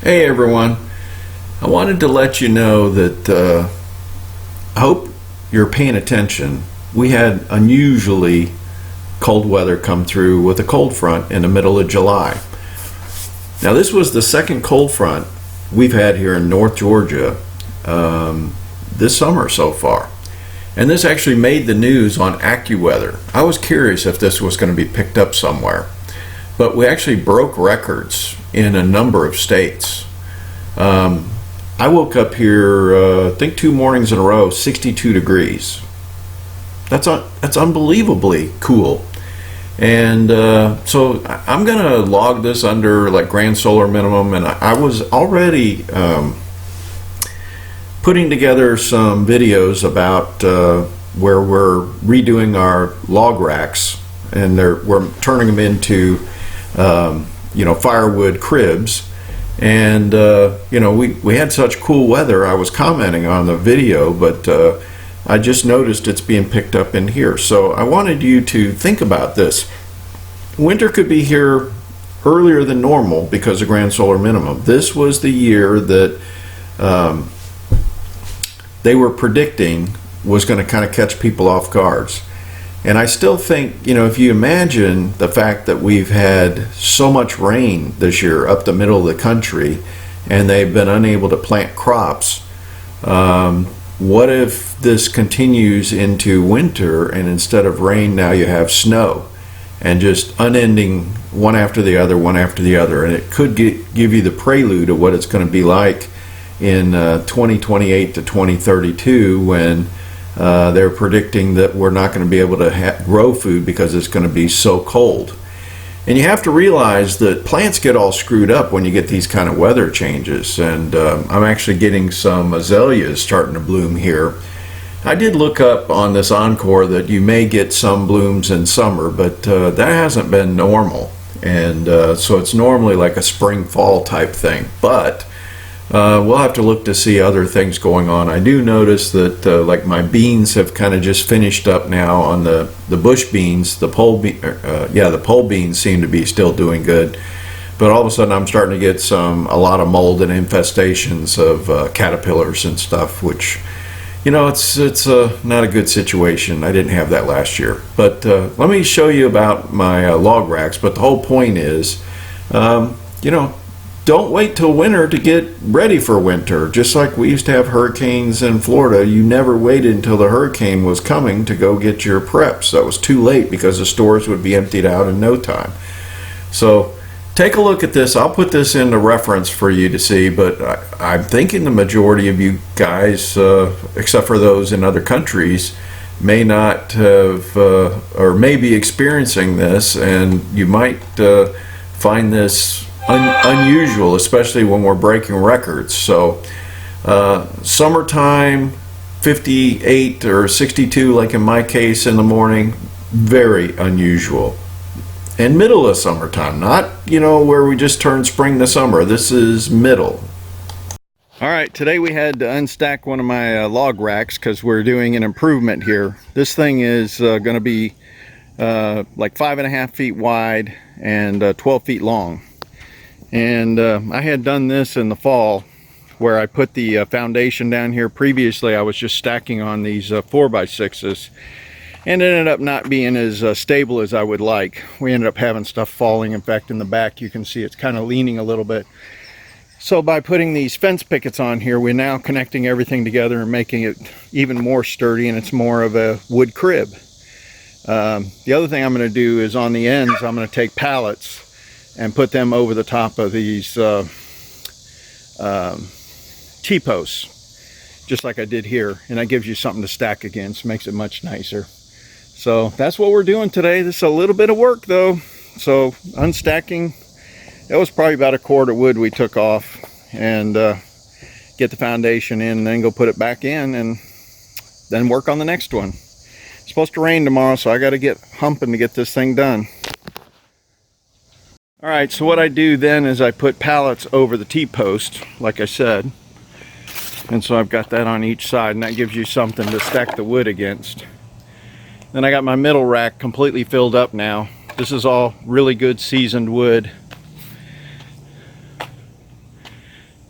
Hey everyone, I wanted to let you know that I hope you're paying attention. We had unusually cold weather come through with a cold front in the middle of July. Now this was the second cold front we've had here in North Georgia this summer so far. And this actually made the news on AccuWeather. I was curious if this was going to be picked up somewhere. But we actually broke records in a number of states. I woke up here, I think 2 mornings in a row, 62 degrees. That's unbelievably cool. And so I'm going to log this under like grand solar minimum. And I was already putting together some videos about where we're redoing our log racks, and we're turning them into firewood cribs. And we had such cool weather. I was commenting on the video, but I just noticed it's being picked up in here. So I wanted you to think about this. Winter could be here earlier than normal because of grand solar minimum. This was the year that they were predicting was going to kind of catch people off guards. And I still think, if you imagine the fact that we've had so much rain this year up the middle of the country and they've been unable to plant crops, what if this continues into winter and instead of rain now you have snow and just unending one after the other, and it could give you the prelude of what it's going to be like in 2028 to 2032 when they're predicting that we're not going to be able to grow food because it's going to be so cold. And you have to realize that plants get all screwed up when you get these kind of weather changes. And I'm actually getting some azaleas starting to bloom here. I did look up on this Encore that you may get some blooms in summer, but that hasn't been normal. And so it's normally like a spring-fall type thing. But we'll have to look to see other things going on. I do notice that like my beans have kind of just finished up now on the bush beans. The pole beans seem to be still doing good, but all of a sudden I'm starting to get a lot of mold and infestations of caterpillars and stuff, which it's not a good situation. I didn't have that last year. But let me show you about my log racks. But the whole point is don't wait till winter to get ready for winter. Just like we used to have hurricanes in Florida, you never waited until the hurricane was coming to go get your preps. That was too late because the stores would be emptied out in no time. So take a look at this. I'll put this into reference for you to see, but I'm thinking the majority of you guys, except for those in other countries, may not have or may be experiencing this, and you might find this unusual, especially when we're breaking records. So summertime, 58 or 62 like in my case in the morning, very unusual. And middle of summertime, not where we just turned spring to summer. This is middle. All right, today we had to unstack one of my log racks because we're doing an improvement here. This thing is going to be like 5.5 feet wide and 12 feet long. And I had done this in the fall where I put the foundation down here. Previously I was just stacking on these 4x6s, and it ended up not being as stable as I would like. We ended up having stuff falling. In fact, in the back you can see it's kind of leaning a little bit. So by putting these fence pickets on here, we're now connecting everything together and making it even more sturdy, and it's more of a wood crib. The other thing I'm going to do is on the ends I'm going to take pallets and put them over the top of these T-posts, just like I did here, and that gives you something to stack against, makes it much nicer. So that's what we're doing today. This is a little bit of work though. So unstacking, that was probably about a cord of wood we took off, and get the foundation in and then go put it back in and then work on the next one. It's supposed to rain tomorrow, so I got to get humping to get this thing done. Alright, so what I do then is I put pallets over the T-post, like I said. And so I've got that on each side, and that gives you something to stack the wood against. Then I got my middle rack completely filled up now. This is all really good seasoned wood.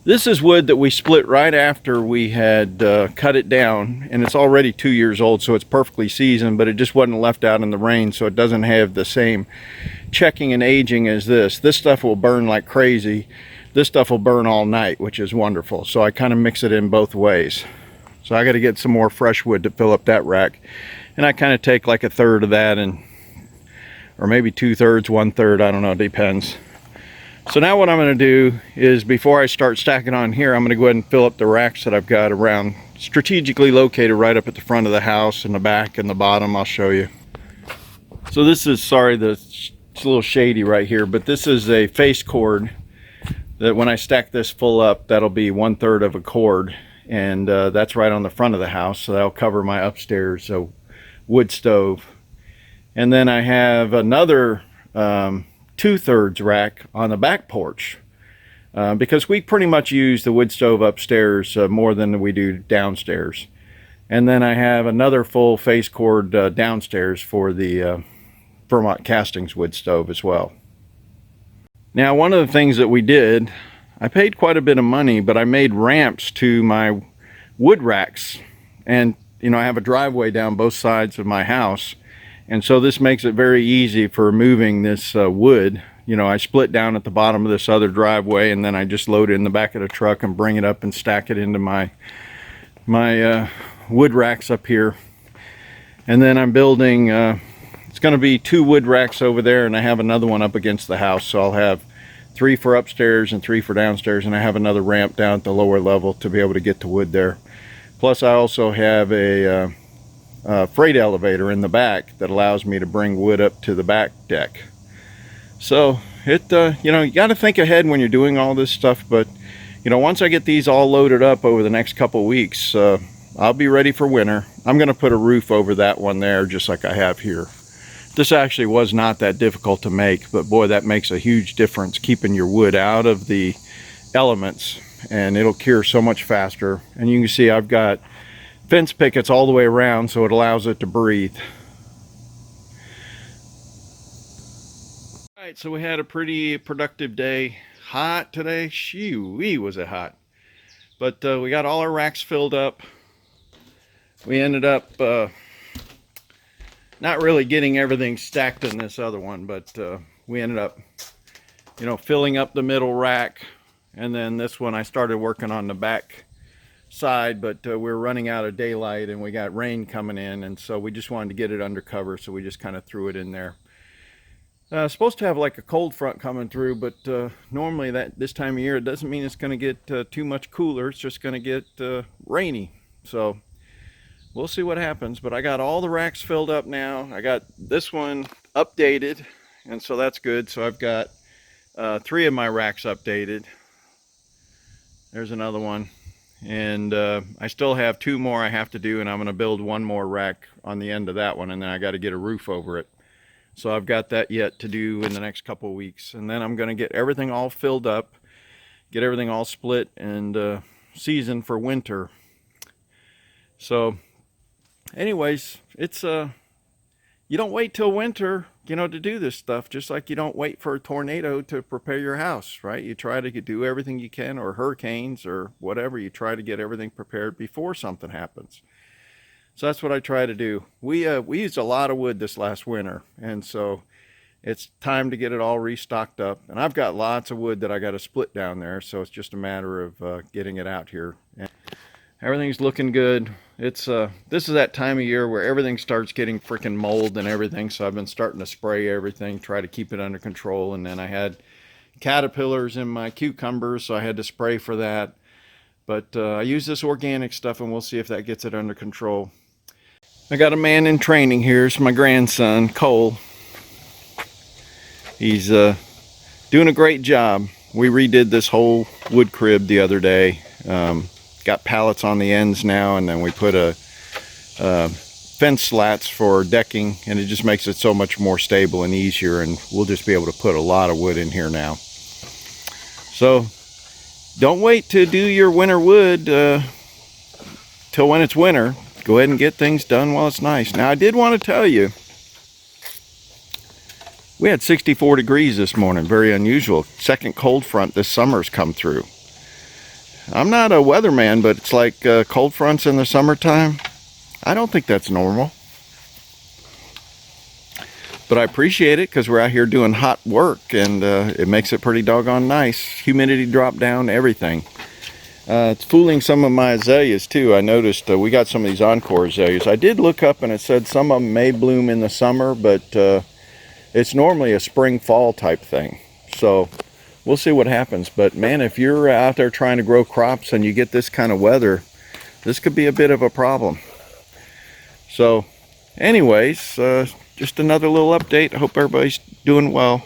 This is wood that we split right after we had cut it down, and it's already 2 years old, so it's perfectly seasoned, but it just wasn't left out in the rain, so it doesn't have the same checking and aging as this. This stuff will burn like crazy. This stuff will burn all night, which is wonderful. So I kind of mix it in both ways. So I got to get some more fresh wood to fill up that rack, and I kind of take like a third of that, and or maybe 2/3, 1/3, I don't know, it depends. So now what I'm going to do is, before I start stacking on here, I'm going to go ahead and fill up the racks that I've got around, strategically located right up at the front of the house, and the back and the bottom. I'll show you. So this is, sorry, it's a little shady right here, but this is a face cord that when I stack this full up, that'll be 1/3 of a cord, and that's right on the front of the house, so that'll cover my upstairs wood stove. And then I have another 2/3 rack on the back porch, because we pretty much use the wood stove upstairs more than we do downstairs. And then I have another full face cord downstairs for the Vermont Castings wood stove as well. Now, one of the things that we did, I paid quite a bit of money, but I made ramps to my wood racks. And you know, I have a driveway down both sides of my house, and so this makes it very easy for moving this wood. You know, I split down at the bottom of this other driveway, and then I just load it in the back of the truck and bring it up and stack it into my wood racks up here. And then I'm building, it's going to be 2 wood racks over there, and I have another one up against the house, so I'll have 3 for upstairs and 3 for downstairs, and I have another ramp down at the lower level to be able to get to wood there. Plus I also have a freight elevator in the back that allows me to bring wood up to the back deck. So it you know, you got to think ahead when you're doing all this stuff, but you know, once I get these all loaded up over the next couple weeks, I'll be ready for winter. I'm going to put a roof over that one there, just like I have here. This actually was not that difficult to make, but boy, that makes a huge difference, keeping your wood out of the elements, and it'll cure so much faster. And you can see I've got fence pickets all the way around, so it allows it to breathe. All right, so we had a pretty productive day. Hot today, shoo-wee was it hot. But we got all our racks filled up. We ended up not really getting everything stacked in this other one, but we ended up, you know, filling up the middle rack. And then this one I started working on the back side, but we're running out of daylight and we got rain coming in, and so we just wanted to get it under cover, so we just kind of threw it in there. Supposed to have like a cold front coming through, but normally this time of year, it doesn't mean it's going to get too much cooler. It's just going to get rainy, so we'll see what happens. But I got all the racks filled up now. I got this one updated, and so that's good. So I've got 3 of my racks updated. There's another one, and I still have 2 more I have to do, and I'm going to build 1 more rack on the end of that one, and then I got to get a roof over it. So I've got that yet to do in the next couple of weeks, and then I'm going to get everything all filled up, get everything all split and seasoned for winter. So anyways, it's you don't wait till winter, you know, to do this stuff, just like you don't wait for a tornado to prepare your house, right? You try to do everything you can, or hurricanes or whatever. You try to get everything prepared before something happens. So that's what I try to do. We used a lot of wood this last winter, and so it's time to get it all restocked up. And I've got lots of wood that I got to split down there, so it's just a matter of getting it out here. And everything's looking good. It's this is that time of year where everything starts getting freaking mold and everything, so I've been starting to spray everything, try to keep it under control. And then I had caterpillars in my cucumbers, so I had to spray for that. But I use this organic stuff, and we'll see if that gets it under control. I got a man in training here. It's my grandson, Cole. He's doing a great job. We redid this whole wood crib the other day. Got pallets on the ends now, and then we put a fence slats for decking, and it just makes it so much more stable and easier, and we'll just be able to put a lot of wood in here now. So don't wait to do your winter wood till when it's winter. Go ahead and get things done while it's nice. Now, I did want to tell you, we had 64 degrees this morning, very unusual. Second cold front this summer's come through. I'm not a weatherman, but it's like cold fronts in the summertime. I don't think that's normal. But I appreciate it because we're out here doing hot work, and it makes it pretty doggone nice. Humidity drop down, everything. It's fooling some of my azaleas too. I noticed we got some of these encore azaleas. I did look up and it said some of them may bloom in the summer, but it's normally a spring fall type thing. So we'll see what happens. But man, if you're out there trying to grow crops and you get this kind of weather, this could be a bit of a problem. So anyways, just another little update. I hope everybody's doing well.